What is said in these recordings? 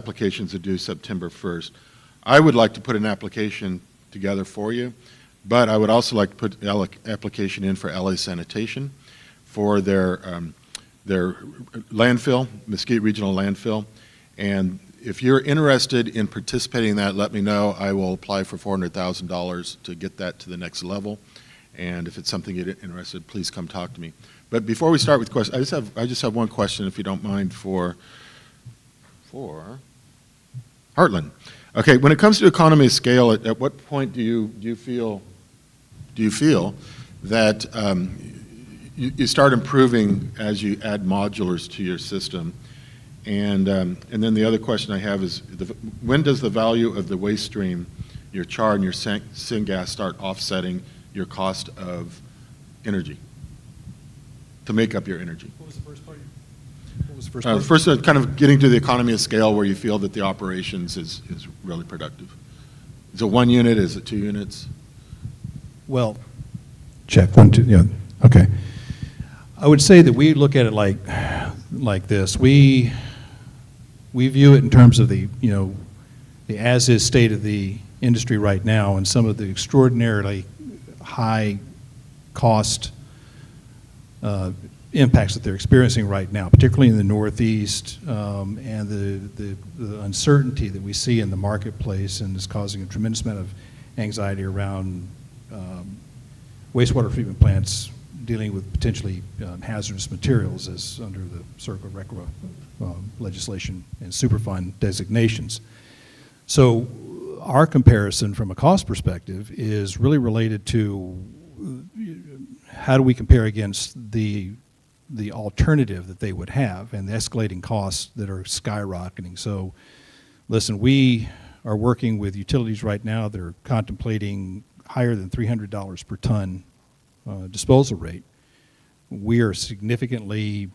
applications are due September 1st. I would like to put an application together for you, but I would also like to put an application in for LA Sanitation for their landfill, Mesquite Regional Landfill. And if you're interested in participating in that, let me know. I will apply for $400,000 to get that to the next level. And if it's something you're interested, please come talk to me. But before we start with questions, I just have one question, if you don't mind, for Heartland. Okay, when it comes to economy of scale, at what point do you feel that you start improving as you add modulars to your system? And then the other question I have is, when does the value of the waste stream, your char and your syngas, start offsetting your cost of energy to make up your energy? What was the first part? What was the first part? First, kind of getting to the economy of scale where you feel that the operations is really productive. Is it 1 unit? Is it 2 units? Well, check 1, 2. Yeah. Okay. I would say that we look at it like this. We view it in terms of the as-is state of the industry right now and some of the extraordinarily high cost impacts that they're experiencing right now, particularly in the Northeast, and the uncertainty that we see in the marketplace, and is causing a tremendous amount of anxiety around wastewater treatment plants dealing with potentially hazardous materials as under the CERCLA RCRA legislation and Superfund designations. So our comparison from a cost perspective is really related to how do we compare against the alternative that they would have and the escalating costs that are skyrocketing. So listen, we are working with utilities right now that are contemplating higher than $300 per ton disposal rate. We are significantly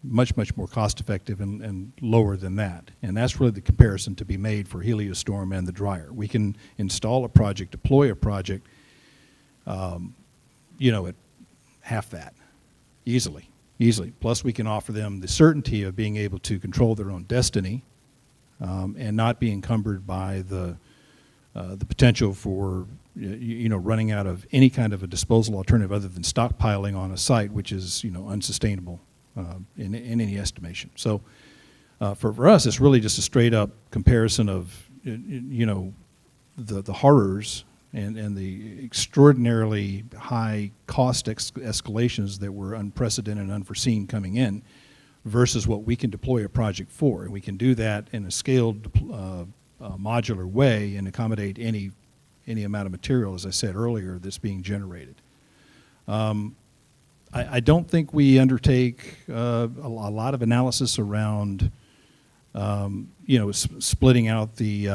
much more cost effective and lower than that. And that's really the comparison to be made for Heliostorm and the dryer. We can install a project, deploy a project, at half that, easily. Plus we can offer them the certainty of being able to control their own destiny and not be encumbered by the potential for running out of any kind of a disposal alternative other than stockpiling on a site, which is unsustainable in any estimation. So for us, it's really just a straight up comparison of the horrors and the extraordinarily high cost escalations that were unprecedented and unforeseen coming in versus what we can deploy a project for. And we can do that in a scaled modular way and accommodate any amount of material, as I said earlier, that's being generated. I don't think we undertake a lot of analysis around, splitting out the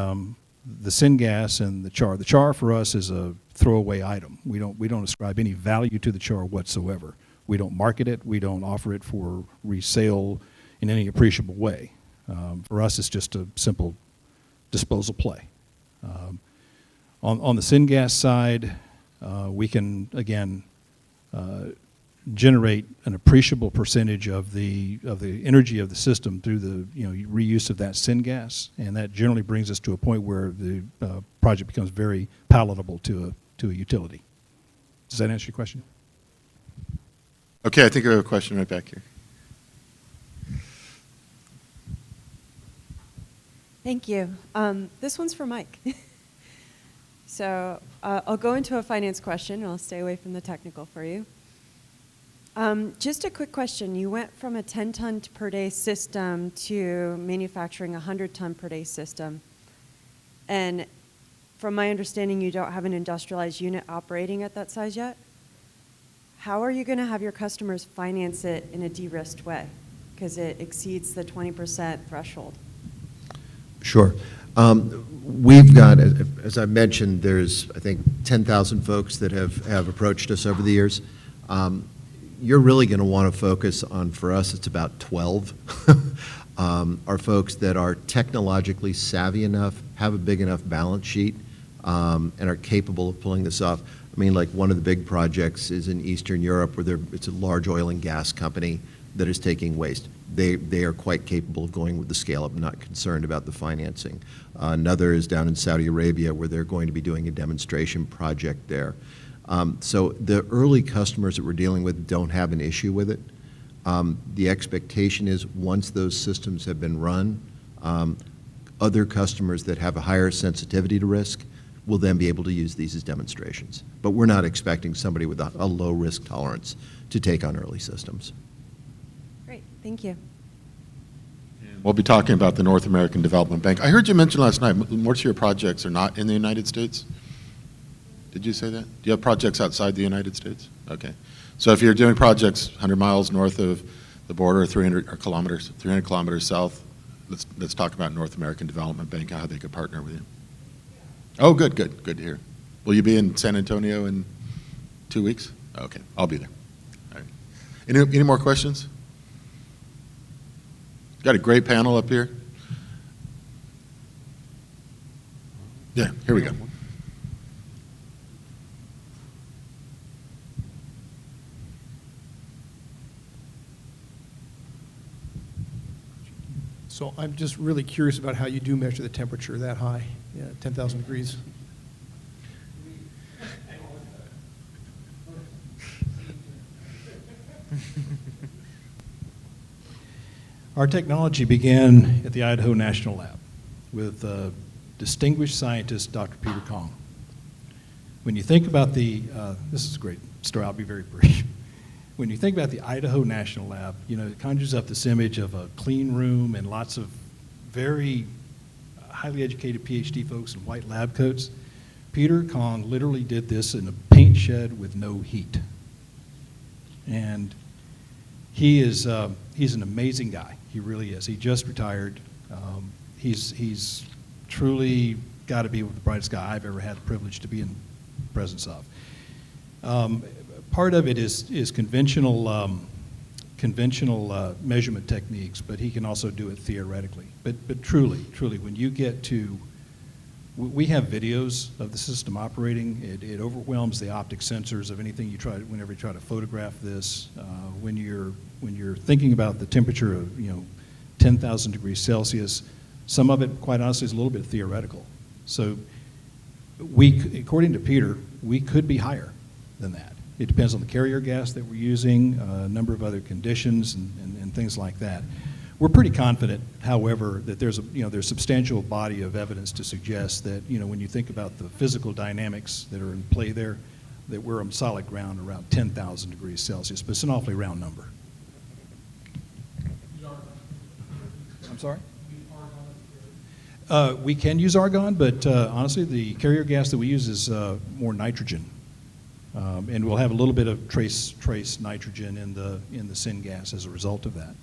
syngas and the char. The char for us is a throwaway item. We don't ascribe any value to the char whatsoever. We don't market it. We don't offer it for resale in any appreciable way. For us, it's just a simple disposal play. On the syngas side, we can again generate an appreciable percentage of the energy of the system through the reuse of that syngas, and that generally brings us to a point where the project becomes very palatable to a utility. Does that answer your question? Okay, I think I have a question right back here. Thank you. This one's for Mike. So I'll go into a finance question. I'll stay away from the technical for you. Just a quick question. You went from a 10-ton per day system to manufacturing a 100-ton per day system. And from my understanding, you don't have an industrialized unit operating at that size yet. How are you going to have your customers finance it in a de-risked way? Because it exceeds the 20% threshold. Sure. We've got, as I mentioned, there's, I think, 10,000 folks that have approached us over the years. You're really going to want to focus on, for us, it's about 12, are folks that are technologically savvy enough, have a big enough balance sheet, and are capable of pulling this off. I mean, like one of the big projects is in Eastern Europe where it's a large oil and gas company that is taking waste. They are quite capable of going with the scale-up, not concerned about the financing. Another is down in Saudi Arabia, where they're going to be doing a demonstration project there. So the early customers that we're dealing with don't have an issue with it. The expectation is once those systems have been run, other customers that have a higher sensitivity to risk will then be able to use these as demonstrations. But we're not expecting somebody with a low risk tolerance to take on early systems. Great, thank you. We'll be talking about the North American Development Bank. I heard you mention last night most of your projects are not in the United States. Did you say that? Do you have projects outside the United States? Okay. So if you're doing projects 100 miles north of the border, 300 kilometers south, let's talk about North American Development Bank, how they could partner with you. Oh, good to hear. Will you be in San Antonio in 2 weeks? Okay, I'll be there. All right. Any more questions? Got a great panel up here. Yeah, here we go. So I'm just really curious about how you do measure the temperature that high, 10,000 degrees. Our technology began at the Idaho National Lab with distinguished scientist Dr. Peter Kong. When you think about this is a great story, I'll be very brief. When you think about the Idaho National Lab, it conjures up this image of a clean room and lots of very highly educated PhD folks in white lab coats. Peter Kong literally did this in a paint shed with no heat. And he's an amazing guy. He really is. He just retired. He's truly got to be the brightest guy I've ever had the privilege to be in the presence of. Part of it is conventional measurement techniques, but he can also do it theoretically. But truly, when you get to, we have videos of the system operating. It overwhelms the optic sensors of anything whenever you try to photograph this. When you're thinking about the temperature of 10,000 degrees Celsius, some of it, quite honestly, is a little bit theoretical. So according to Peter, we could be higher than that. It depends on the carrier gas that we're using, a number of other conditions and things like that. We're pretty confident, however, that there's substantial body of evidence to suggest that when you think about the physical dynamics that are in play there, that we're on solid ground around 10,000 degrees Celsius, but it's an awfully round number. I'm sorry? We can use argon, but honestly, the carrier gas that we use is more nitrogen. And we'll have a little bit of trace nitrogen in the syngas as a result of that.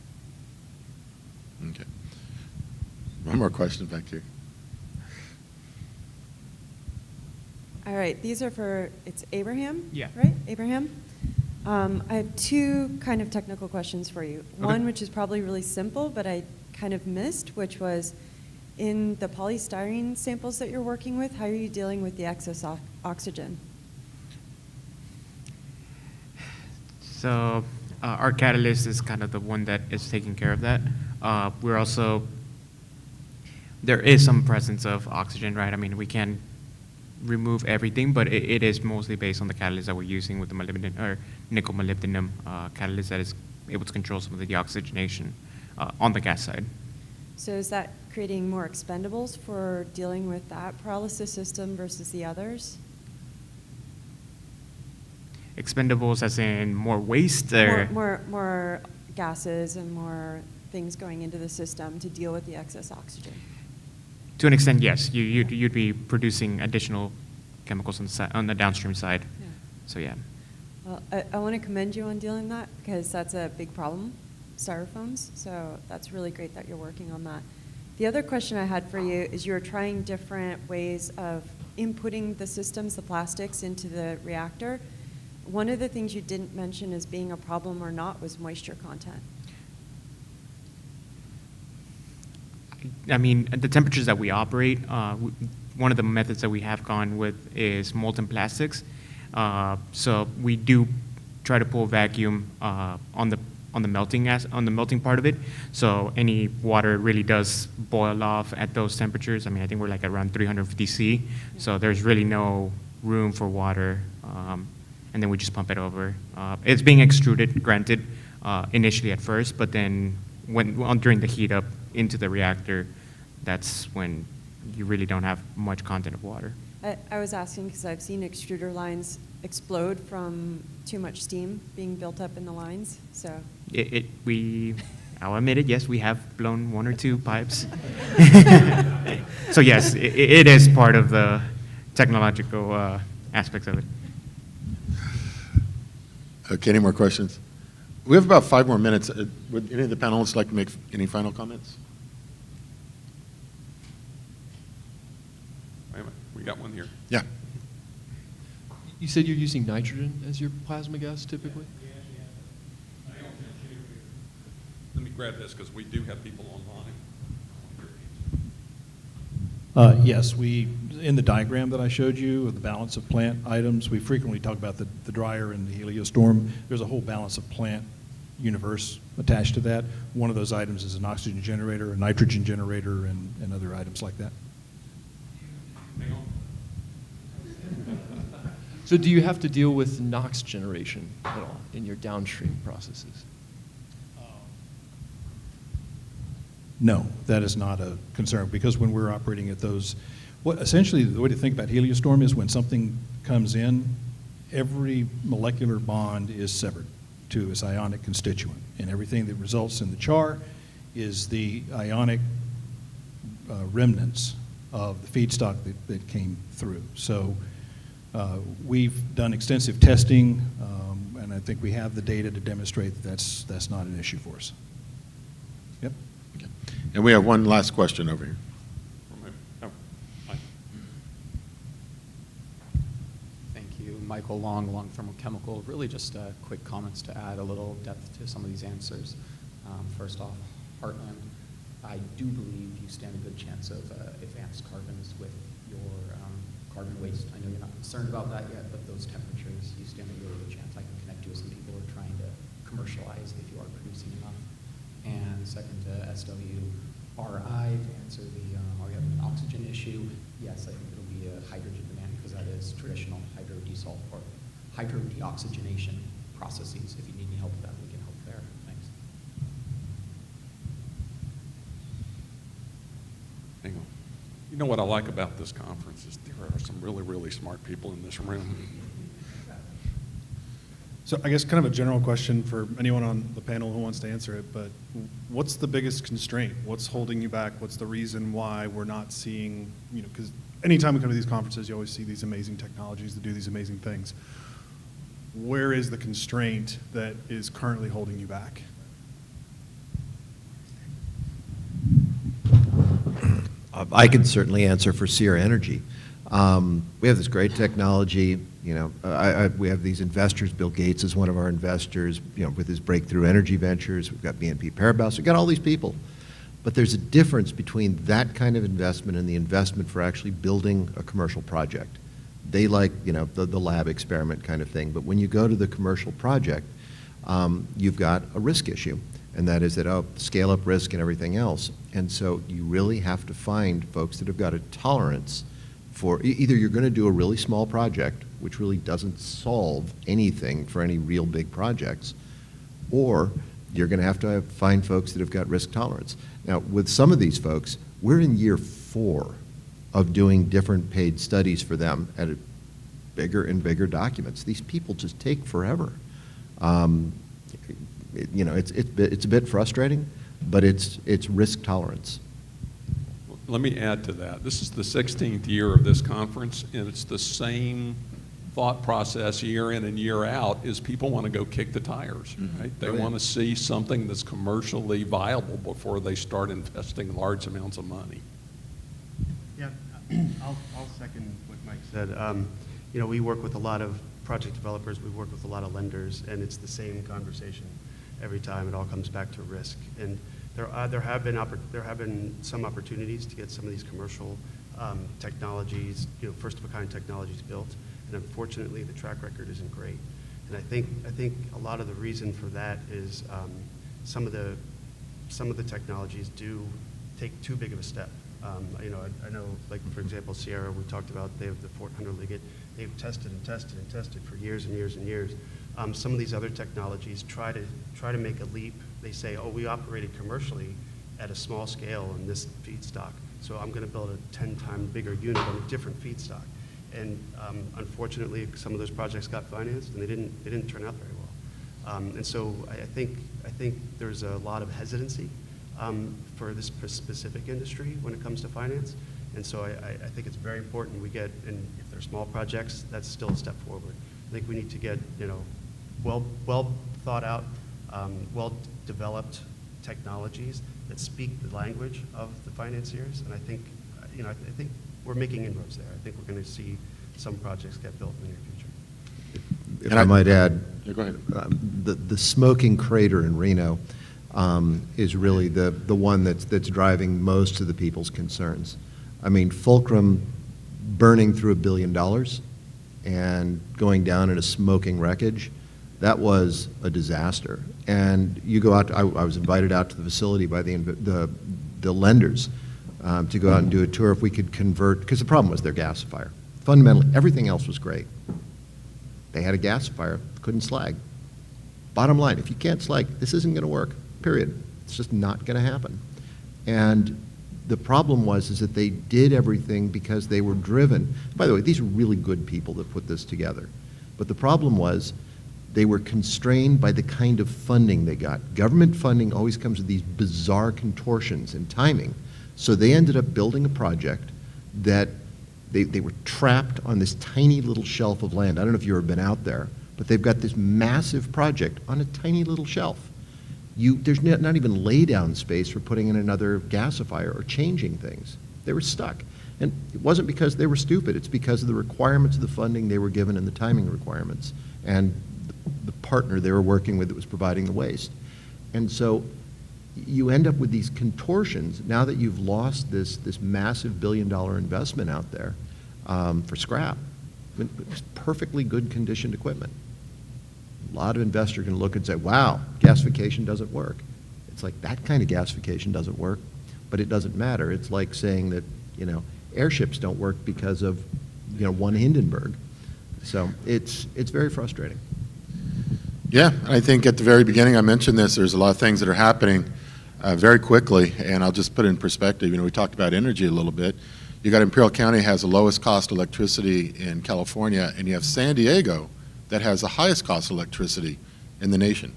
Okay. One more question back here. All right, these are it's Abraham? Yeah. Right, Abraham? I have two kind of technical questions for you. Okay. One, which is probably really simple, but I kind of missed, which was, in the polystyrene samples that you're working with, how are you dealing with the excess oxygen? So our catalyst is kind of the one that is taking care of that. There is some presence of oxygen, right? I mean, we can remove everything, but it is mostly based on the catalyst that we're using with the molybdenum or nickel molybdenum catalyst that is able to control some of the deoxygenation on the gas side. So is that creating more expendables for dealing with that pyrolysis system versus the others? Expendables as in more waste? Or? More gases and more things going into the system to deal with the excess oxygen. To an extent, yes. You'd be producing additional chemicals on the downstream side. Yeah. So yeah. Well, I want to commend you on dealing with that because that's a big problem, styrofoams. So that's really great that you're working on that. The other question I had for you is you were trying different ways of inputting the systems, the plastics, into the reactor. One of the things you didn't mention as being a problem or not was moisture content. I mean, at the temperatures that we operate, one of the methods that we have gone with is molten plastics. So we do try to pull vacuum on the on the melting part of it. So any water really does boil off at those temperatures. I mean, I think we're like around 350 C. So there's really no room for water. And then we just pump it over. It's being extruded, granted, initially at first, but then during the heat up into the reactor, that's when you really don't have much content of water. I was asking because I've seen extruder lines explode from too much steam being built up in the lines. So I'll admit it, yes, we have blown 1 or 2 pipes. So yes, it is part of the technological aspects of it. Okay, any more questions? We have about 5 more minutes. Would any of the panelists like to make any final comments? Wait a minute, we got one here. Yeah. You said you're using nitrogen as your plasma gas typically? Let me grab this because we do have people online. Yes, in the diagram that I showed you, of the balance of plant items, we frequently talk about the dryer and the heliostorm. There's a whole balance of plant universe attached to that. One of those items is an oxygen generator, a nitrogen generator, and other items like that. Hang on. So do you have to deal with NOx generation at all in your downstream processes? No, that is not a concern, because when we're operating at those, essentially the way to think about heliostorm is when something comes in, every molecular bond is severed to its ionic constituent, and everything that results in the char is the ionic remnants of the feedstock that came through. So we've done extensive testing, and I think we have the data to demonstrate that that's not an issue for us. Yep. Okay. And we have one last question over here. Hi. Thank you. Michael Long Thermochemical. Really just quick comments to add a little depth to some of these answers. First off, Heartland, I do believe you stand a good chance of advanced carbons with your carbon waste. I know you're not concerned about that yet, but those temperatures, you stand a really good chance. I can connect you with some people who are trying to commercialize if you are producing enough. And second to SWRI, to answer the, are we having an oxygen issue? Yes, I think it'll be a hydrogen demand because that is traditional hydrodesalt or hydrodeoxygenation processes. If you need any help with that, we can help there. Thanks. Hang on. You know what I like about this conference is there are some really, really smart people in this room. So I guess kind of a general question for anyone on the panel who wants to answer it, but what's the biggest constraint? What's holding you back? What's the reason why we're not seeing, because anytime we come to these conferences, you always see these amazing technologies that do these amazing things. Where is the constraint that is currently holding you back? I can certainly answer for Sierra Energy. We have this great technology. We have these investors. Bill Gates is one of our investors, with his breakthrough energy ventures. We've got BNP Paribas. We've got all these people. But there's a difference between that kind of investment and the investment for actually building a commercial project. They like, the lab experiment kind of thing. But when you go to the commercial project, you've got a risk issue. And that is that, scale-up risk and everything else. And so you really have to find folks that have got a tolerance for either you're going to do a really small project, which really doesn't solve anything for any real big projects, or you're going to have find folks that have got risk tolerance. Now, with some of these folks, we're in year 4 of doing different paid studies for them at bigger and bigger documents. These people just take forever. It's a bit frustrating, but it's risk tolerance. Let me add to that. This is the 16th year of this conference, and it's the same thought process year in and year out is people want to go kick the tires, right? They want to see something that's commercially viable before they start investing large amounts of money. Yeah, I'll second what Mike said. We work with a lot of project developers, we work with a lot of lenders, and it's the same conversation every time. It all comes back to risk. And there have been some opportunities to get some of these commercial technologies, first of a kind technologies built. And unfortunately, the track record isn't great. And I think a lot of the reason for that is some of the technologies do take too big of a step. I know, like, for example, Sierra, we talked about, they have the 400 ligate. They've tested and tested and tested for years and years and years. Some of these other technologies try to make a leap. They say, oh, we operated commercially at a small scale in this feedstock, so I'm going to build a 10-time bigger unit on a different feedstock. And unfortunately, some of those projects got financed, and they didn't turn out very well. And so I think there's a lot of hesitancy for this specific industry when it comes to finance. And so I think it's very important we get, and if they're small projects, that's still a step forward. I think we need to get, well thought out, well developed technologies that speak the language of the financiers. And I think, I think we're making inroads there. I think we're going to see some projects get built in the near future. If I might add, Yeah, go ahead. the smoking crater in Reno is really the one that's driving most of the people's concerns. I mean, Fulcrum burning through $1 billion and going down in a smoking wreckage, that was a disaster. And you go out, I was invited out to the facility by the lenders to go out and do a tour if we could convert, because the problem was their gasifier. Fundamentally, everything else was great. They had a gasifier, couldn't slag. Bottom line, if you can't slag, this isn't going to work, period. It's just not going to happen. And the problem is that they did everything because they were driven. By the way, these are really good people that put this together. But the problem was they were constrained by the kind of funding they got. Government funding always comes with these bizarre contortions in timing. So they ended up building a project that they were trapped on this tiny little shelf of land. I don't know if you've ever been out there, but they've got this massive project on a tiny little shelf. There's not even lay-down space for putting in another gasifier or changing things. They were stuck. And it wasn't because they were stupid. It's because of the requirements of the funding they were given and the timing requirements and the partner they were working with that was providing the waste. And so you end up with these contortions now that you've lost this massive $1 billion investment out there for scrap. It's perfectly good conditioned equipment. A lot of investors can look and say, wow, gasification doesn't work. It's like, that kind of gasification doesn't work, but it doesn't matter. It's like saying that, airships don't work because of, one Hindenburg. So it's very frustrating. Yeah, I think at the very beginning I mentioned this, there's a lot of things that are happening very quickly, and I'll just put it in perspective. We talked about energy a little bit. You got Imperial County has the lowest cost electricity in California, and you have San Diego that has the highest cost electricity in the nation.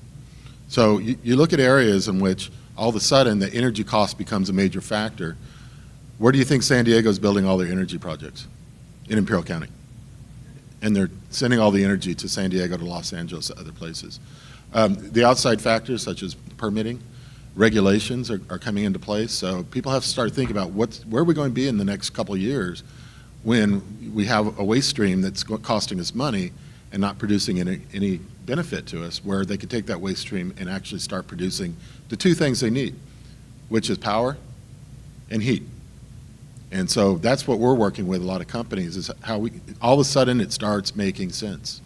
So you look at areas in which all of a sudden the energy cost becomes a major factor. Where do you think San Diego is building all their energy projects? In Imperial County. And they're sending all the energy to San Diego, to Los Angeles, to other places. The outside factors such as permitting, regulations are coming into place. So people have to start thinking about where are we going to be in the next couple of years when we have a waste stream that's costing us money and not producing any benefit to us, where they could take that waste stream and actually start producing the two things they need, which is power and heat. And so that's what we're working with a lot of companies, is how all of a sudden it starts making sense.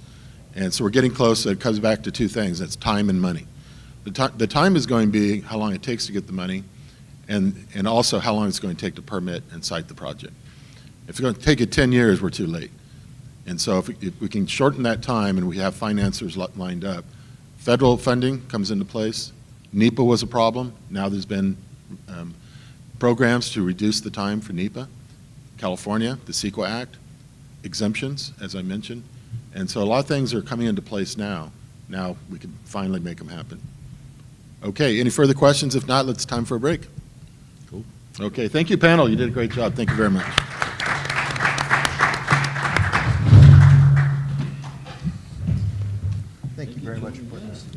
And so we're getting close. It comes back to two things. That's time and money. The time is going to be how long it takes to get the money, and also how long it's going to take to permit and site the project. If it's going to take it 10 years, we're too late. And so if we can shorten that time and we have financiers lined up, federal funding comes into place. NEPA was a problem. Now there's been programs to reduce the time for NEPA. California, the CEQA Act, exemptions, as I mentioned. And so a lot of things are coming into place now. Now we can finally make them happen. Okay, any further questions? If not, it's time for a break. Cool. Okay, thank you, panel. You did a great job. Thank you very much. Thank you very much for putting this together.